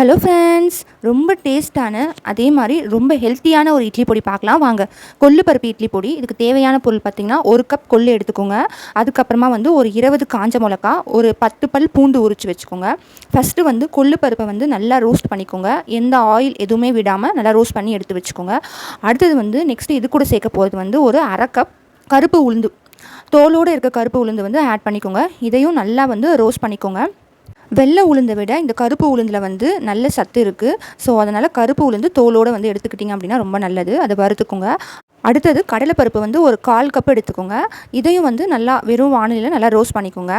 Hello friends, ரொம்ப டேஸ்ட்டான அதே மாதிரி ரொம்ப ஹெல்த்தியான ஒரு இட்லி பொடி பார்க்கலாம் வாங்க. கொள்ளு பருப்பு இட்லி பொடி. இதுக்கு தேவையான பொருள் பார்த்திங்கன்னா, 1 கப் கொள்ளு எடுத்துக்கோங்க. அதுக்கப்புறமா ஒரு 20 காஞ்ச மிளகா, ஒரு 10 பல் பூண்டு உரித்து வச்சுக்கோங்க. ஃபஸ்ட்டு கொள்ளு பருப்பை நல்லா ரோஸ்ட் பண்ணிக்கோங்க. எந்த ஆயில் எதுவுமே விடாமல் நல்லா ரோஸ்ட் பண்ணி எடுத்து வச்சுக்கோங்க. அடுத்தது நெக்ஸ்ட்டு இது கூட சேர்க்க போகிறது ஒரு 1/2 கப் கருப்பு உளுந்து, தோலோடு இருக்க கருப்பு உளுந்து ஆட் பண்ணிக்கோங்க. இதையும் நல்லா ரோஸ்ட் பண்ணிக்கோங்க. வெள்ளை உளுந்தை விட இந்த கருப்பு உளுந்தில் நல்ல சத்து இருக்குது. ஸோ அதனால் கருப்பு உளுந்து தோலோடு எடுத்துக்கிட்டிங்க அப்படின்னா ரொம்ப நல்லது. அதை வறுத்துக்கோங்க. அடுத்தது கடலைப்பருப்பு ஒரு 1/4 கப் எடுத்துக்கோங்க. இதையும் நல்லா வெறும் வானிலையில் நல்லா ரோஸ்ட் பண்ணிக்கோங்க.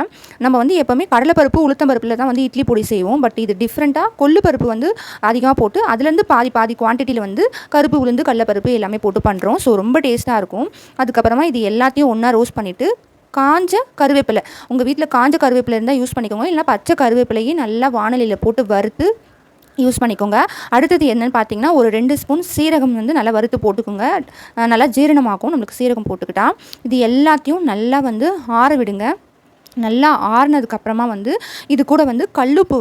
நம்ம எப்போவுமே கடலைப்பருப்பு உளுத்தம்பருப்பில் தான் இட்லி பொடி செய்வோம். பட் இது டிஃப்ரெண்ட்டாக கொள்ளு பருப்பு அதிகமாக போட்டு அதுலேருந்து பாதி குவான்டிட்டியில் கருப்பு உளுந்து கடலைப்பருப்பு எல்லாமே போட்டு பண்ணுறோம். ஸோ ரொம்ப டேஸ்ட்டாக இருக்கும். அதுக்கப்புறமா இது எல்லாத்தையும் ஒன்றா ரோஸ்ட் பண்ணிவிட்டு காஞ்ச கருவேப்பிலை, உங்கள் வீட்டில் காஞ்ச கருவேப்பிலை இருந்தால் யூஸ் பண்ணிக்கோங்க. இல்லைனா பச்சை கருவேப்பிலையும் நல்லா வானலியில் போட்டு வறுத்து யூஸ் பண்ணிக்கோங்க. அடுத்தது என்னென்னு பார்த்தீங்கன்னா, ஒரு 2 ஸ்பூன் சீரகம் நல்லா வறுத்து போட்டுக்கோங்க. நல்லா ஜீரணமாகும் நம்மளுக்கு சீரகம் போட்டுக்கிட்டா. இது எல்லாத்தையும் நல்லா ஆற விடுங்க. நல்லா ஆறுனதுக்கப்புறமா இது கூட கல்லுப்பு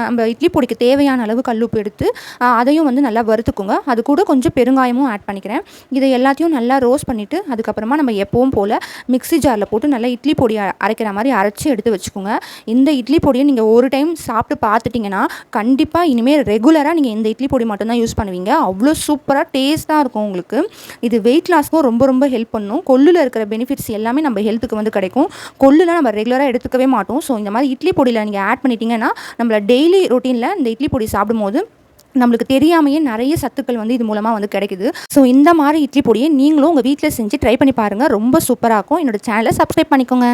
நம்ம இட்லி பொடிக்கு தேவையான அளவு கல்லுப்பு எடுத்து அதையும் நல்லா வறுத்துக்கோங்க. அது கூட கொஞ்சம் பெருங்காயமும் ஆட் பண்ணிக்கிறேன். இதை எல்லாத்தையும் நல்லா ரோஸ்ட் பண்ணிவிட்டு அதுக்கப்புறமா நம்ம எப்பவும் போல் மிக்ஸி ஜாரில் போட்டு நல்லா இட்லி பொடி அரைக்கிற மாதிரி அரைச்சி எடுத்து வச்சுக்கோங்க. இந்த இட்லி பொடியை நீங்கள் ஒரு டைம் சாப்பிட்டு பார்த்துட்டிங்கன்னா கண்டிப்பாக இனிமேல் ரெகுலராக நீங்கள் இந்த இட்லி பொடி மட்டும்தான் யூஸ் பண்ணுவீங்க. அவ்வளோ சூப்பராக டேஸ்ட்டாக இருக்கும் உங்களுக்கு. இது வெயிட் லாஸ்க்கும் ரொம்ப ரொம்ப ஹெல்ப் பண்ணும். கொள்ளில் இருக்கிற பெனிஃபிட்ஸ் எல்லாமே நம்ம ஹெல்த்துக்கு கிடைக்கும். கொள்ளுல நம்ம ரெகுலராக எடுத்துக்கவே மாட்டோம். ஸோ இந்த மாதிரி இட்லி பொடியில் நீங்கள் ஆட் பண்ணிட்டீங்கன்னா நம்மள டெய்லி ரொட்டீனில் இந்த இட்லி பொடி சாப்பிடும்போது நம்மளுக்கு தெரியாமையே நிறைய சத்துக்கள் இது மூலமாக கிடைக்குது. ஸோ இந்த மாதிரி இட்லி பொடியை நீங்களும் உங்கள் வீட்டில் செஞ்சு ட்ரை பண்ணி பாருங்கள். ரொம்ப சூப்பராக இருக்கும். என்னோடய சேனலை சப்ஸ்கிரைப் பண்ணிக்கோங்க.